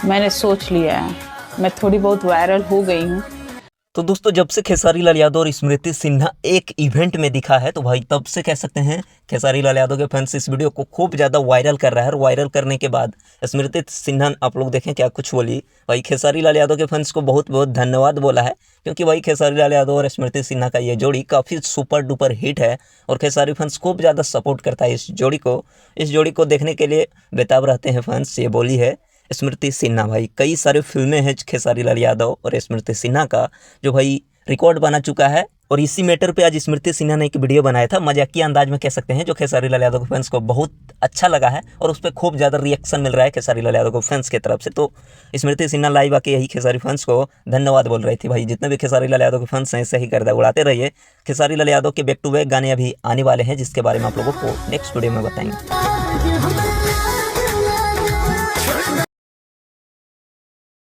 मैंने सोच लिया है, मैं थोड़ी बहुत वायरल हो गई हूँ। तो दोस्तों, जब से खेसारी लाल यादव और स्मृति सिन्हा एक इवेंट में दिखा है तो भाई तब से कह सकते हैं खेसारी लाल यादव के फैंस इस वीडियो को खूब ज़्यादा वायरल कर रहा है। और वायरल करने के बाद स्मृति सिन्हा, आप लोग देखें क्या कुछ बोली। भाई खेसारी लाल यादव के फैंस को बहुत बहुत धन्यवाद बोला है, क्योंकि भाई खेसारी लाल यादव और स्मृति सिन्हा का ये जोड़ी काफ़ी सुपर डुपर हिट है और खेसारी फैंस खूब ज़्यादा सपोर्ट करता है इस जोड़ी को देखने के लिए बेताब रहते हैं फैंस। ये बोली है स्मृति सिन्हा। भाई कई सारे फिल्में हैं खेसारी लाल यादव और स्मृति सिन्हा का, जो भाई रिकॉर्ड बना चुका है। और इसी मैटर पे आज स्मृति सिन्हा ने एक वीडियो बनाया था, मजाकिया अंदाज में कह सकते हैं, जो खेसारी लाल यादव के फैंस को बहुत अच्छा लगा है और उस पर खूब ज़्यादा रिएक्शन मिल रहा है खेसारी लाल यादव को फैंस की तरफ से। तो स्मृति सिन्हा लाइव आके यही खेसारी फैंस को धन्यवाद बोल रही थी। भाई जितने भी खेसारी लाल यादव के फैंस हैं ऐसे ही गर्दा उड़ाते रहिए। खेसारी लाल यादव के बैक टू बैक गाने अभी आने वाले हैं, जिसके बारे में आप लोगों को नेक्स्ट वीडियो में बताएंगे।